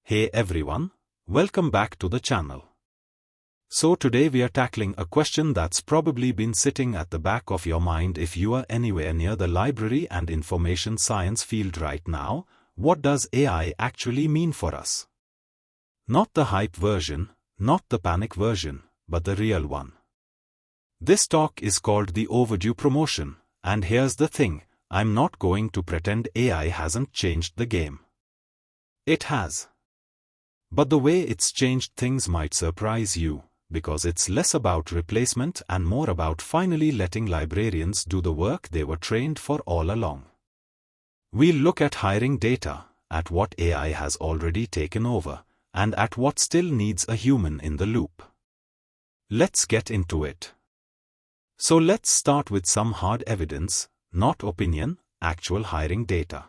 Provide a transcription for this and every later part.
Hey everyone, welcome back to the channel. So today we are tackling a question that's probably been sitting at the back of your mind if you are anywhere near the library and information science field right now. What does AI actually mean for us? Not the hype version, not the panic version, but the real one. This talk is called the Overdue promotion, and here's the thing, I'm not going to pretend AI hasn't changed the game. It has. But the way it's changed things might surprise you, because it's less about replacement and more about finally letting librarians do the work they were trained for all along. We'll look at hiring data, at what AI has already taken over, and at what still needs a human in the loop. Let's get into it. So let's start with some hard evidence, not opinion, actual hiring data.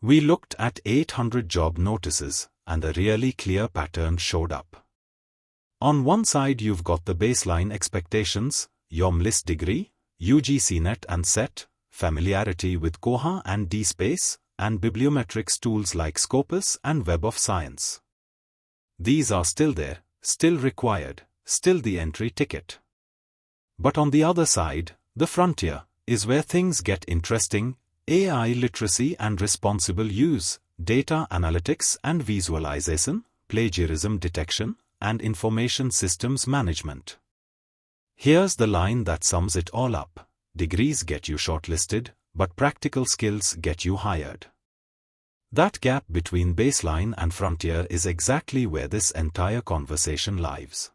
We looked at 800 job notices, and a really clear pattern showed up. On one side you've got the baseline expectations, your MLIS degree, UGC-NET and SET, familiarity with Koha and DSpace, and bibliometrics tools like Scopus and Web of Science. These are still there, still required, still the entry ticket. But on the other side, the frontier, is where things get interesting: AI literacy and responsible use, data analytics and visualization, plagiarism detection, and information systems management. Here's the line that sums it all up: degrees get you shortlisted, but practical skills get you hired. That gap between baseline and frontier is exactly where this entire conversation lies.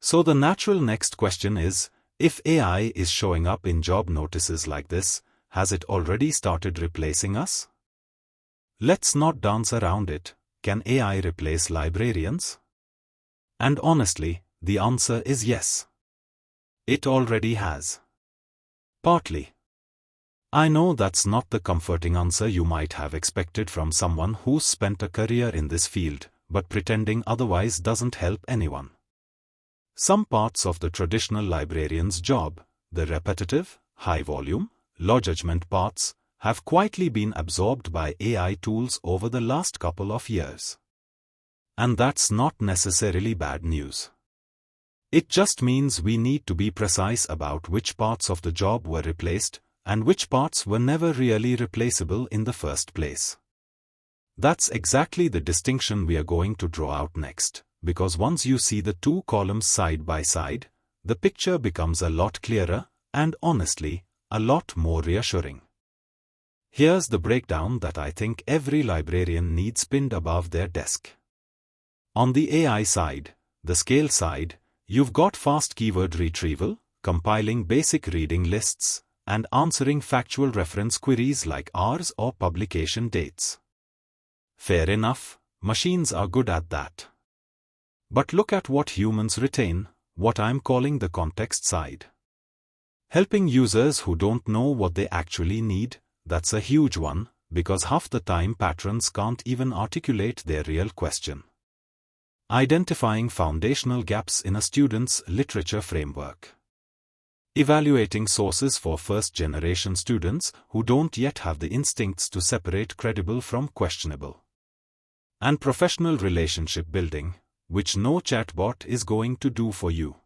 So the natural next question is, if AI is showing up in job notices like this, has it already started replacing us? Let's not dance around it. Can AI replace librarians? And honestly, the answer is yes. It already has. Partly. I know that's not the comforting answer you might have expected from someone who's spent a career in this field, but pretending otherwise doesn't help anyone. Some parts of the traditional librarian's job, the repetitive, high-volume, low-judgment parts, have quietly been absorbed by AI tools over the last couple of years. And that's not necessarily bad news. It just means we need to be precise about which parts of the job were replaced, and which parts were never really replaceable in the first place. That's exactly the distinction we are going to draw out next, because once you see the two columns side by side, the picture becomes a lot clearer, and honestly, a lot more reassuring. Here's the breakdown that I think every librarian needs pinned above their desk. On the AI side, the scale side, you've got fast keyword retrieval, compiling basic reading lists, and answering factual reference queries like hours or publication dates. Fair enough, machines are good at that. But look at what humans retain, what I'm calling the context side. Helping users who don't know what they actually need, that's a huge one, because half the time patrons can't even articulate their real question. Identifying foundational gaps in a student's literature framework. Evaluating sources for first-generation students who don't yet have the instincts to separate credible from questionable. And professional relationship building, which no chatbot is going to do for you.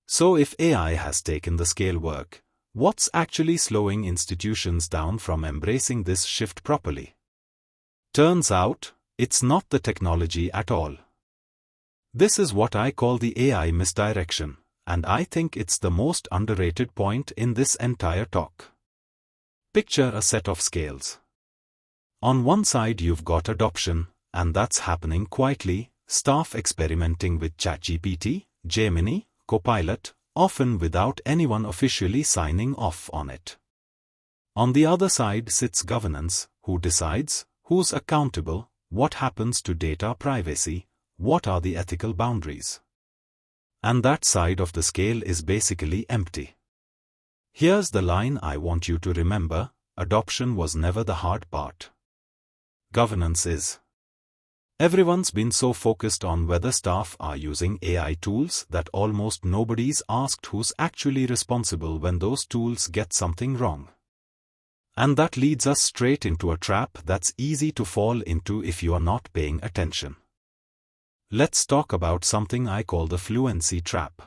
So if AI has taken the scale work, what's actually slowing institutions down from embracing this shift properly? Turns out, it's not the technology at all. This is what I call the AI misdirection, and I think it's the most underrated point in this entire talk. Picture a set of scales. On one side you've got adoption, and that's happening quietly, staff experimenting with ChatGPT, Gemini, Copilot, often without anyone officially signing off on it. On the other side sits governance, who decides, who's accountable, what happens to data privacy, what are the ethical boundaries. And that side of the scale is basically empty. Here's the line I want you to remember: adoption was never the hard part. Governance is. Everyone's been so focused on whether staff are using AI tools that almost nobody's asked who's actually responsible when those tools get something wrong. And that leads us straight into a trap that's easy to fall into if you are not paying attention. Let's talk about something I call the fluency trap.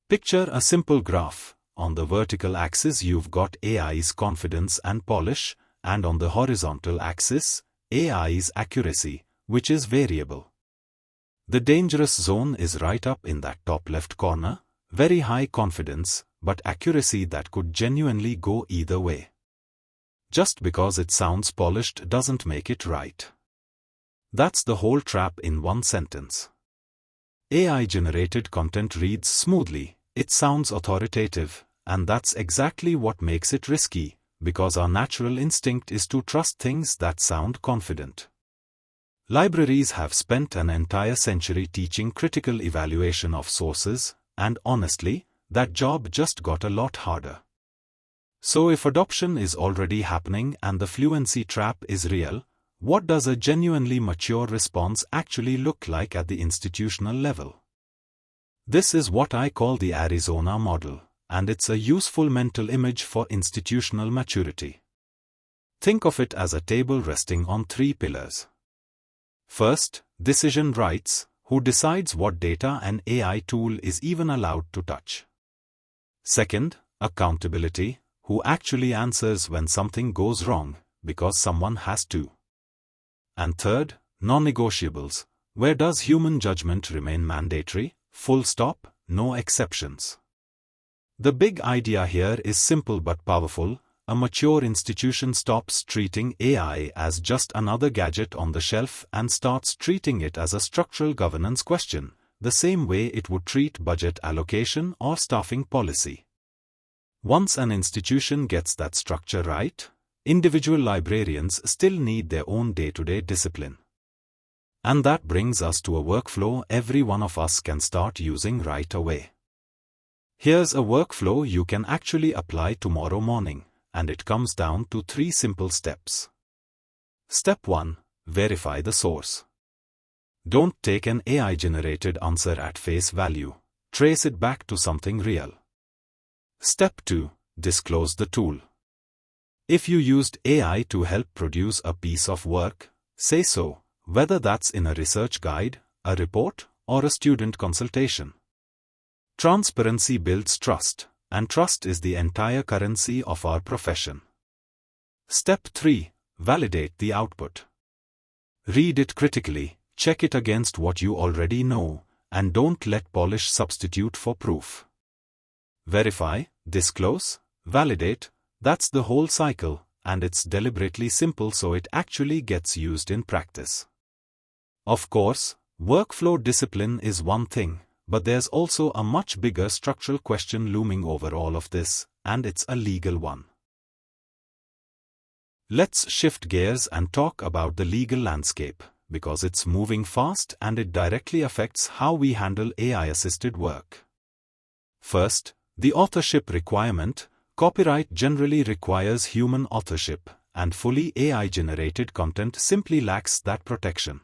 Picture a simple graph. On the vertical axis you've got AI's confidence and polish, and on the horizontal axis, AI's accuracy, which is variable. The dangerous zone is right up in that top left corner, very high confidence, but accuracy that could genuinely go either way. Just because it sounds polished doesn't make it right. That's the whole trap in one sentence. AI-generated content reads smoothly, it sounds authoritative, and that's exactly what makes it risky, because our natural instinct is to trust things that sound confident. Libraries have spent an entire century teaching critical evaluation of sources, and honestly, that job just got a lot harder. So if adoption is already happening and the fluency trap is real, what does a genuinely mature response actually look like at the institutional level? This is what I call the Arizona model, and it's a useful mental image for institutional maturity. Think of it as a table resting on 3 pillars. First, decision rights, who decides what data an AI tool is even allowed to touch. Second, accountability, who actually answers when something goes wrong, because someone has to. And third, non-negotiables, where does human judgment remain mandatory, full stop, no exceptions. The big idea here is simple but powerful. A mature institution stops treating AI as just another gadget on the shelf and starts treating it as a structural governance question, the same way it would treat budget allocation or staffing policy. Once an institution gets that structure right, individual librarians still need their own day-to-day discipline. And that brings us to a workflow every one of us can start using right away. Here's a workflow you can actually apply tomorrow morning, and it comes down to 3 simple steps. Step 1. Verify the source. Don't take an AI-generated answer at face value. Trace it back to something real. Step 2. Disclose the tool. If you used AI to help produce a piece of work, say so, whether that's in a research guide, a report, or a student consultation. Transparency builds trust, and trust is the entire currency of our profession. Step 3. Validate the output. Read it critically, check it against what you already know, and don't let polish substitute for proof. Verify, disclose, validate, that's the whole cycle, and it's deliberately simple so it actually gets used in practice. Of course, workflow discipline is one thing, but there's also a much bigger structural question looming over all of this, and it's a legal one. Let's shift gears and talk about the legal landscape, because it's moving fast and it directly affects how we handle AI-assisted work. First, the authorship requirement. Copyright generally requires human authorship, and fully AI-generated content simply lacks that protection.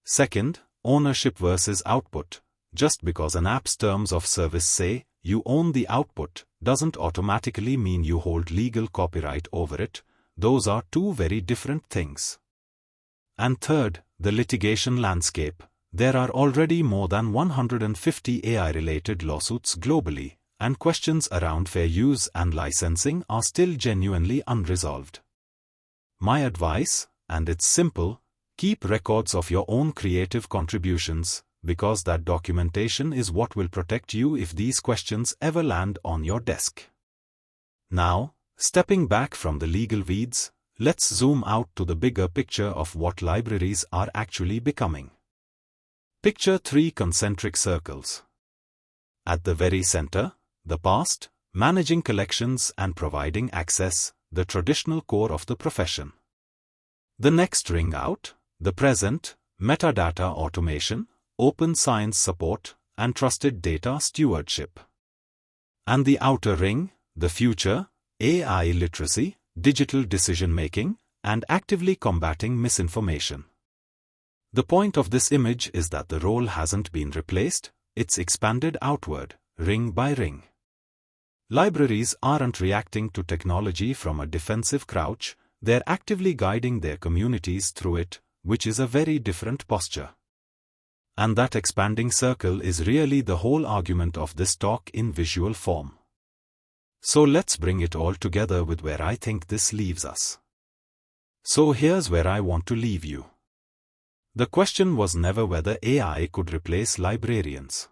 Second, ownership versus output. Just because an app's terms of service say you own the output, doesn't automatically mean you hold legal copyright over it. Those are 2 very different things. And third, the litigation landscape. There are already more than 150 AI-related lawsuits globally, and questions around fair use and licensing are still genuinely unresolved. My advice, and it's simple, keep records of your own creative contributions, because that documentation is what will protect you if these questions ever land on your desk. Now, stepping back from the legal weeds, let's zoom out to the bigger picture of what libraries are actually becoming. Picture 3 concentric circles. At the very center, the past, managing collections and providing access, the traditional core of the profession. The next ring out, the present, metadata automation, open science support, and trusted data stewardship. And the outer ring, the future, AI literacy, digital decision-making, and actively combating misinformation. The point of this image is that the role hasn't been replaced, it's expanded outward, ring by ring. Libraries aren't reacting to technology from a defensive crouch, they're actively guiding their communities through it, which is a very different posture. And that expanding circle is really the whole argument of this talk in visual form. So let's bring it all together with where I think this leaves us. So here's where I want to leave you. The question was never whether AI could replace librarians.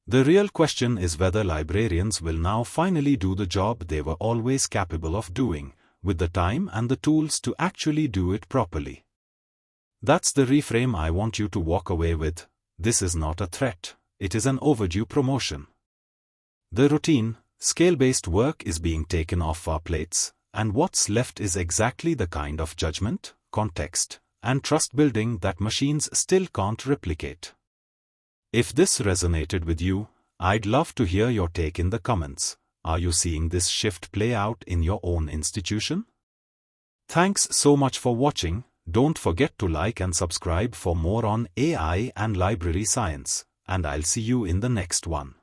The real question is whether librarians will now finally do the job they were always capable of doing, with the time and the tools to actually do it properly. That's the reframe I want you to walk away with. This is not a threat, it is an overdue promotion. The routine, scale-based work is being taken off our plates, and what's left is exactly the kind of judgment, context, and trust building that machines still can't replicate. If this resonated with you, I'd love to hear your take in the comments. Are you seeing this shift play out in your own institution? Thanks so much for watching. Don't forget to like and subscribe for more on AI and library science, and I'll see you in the next one.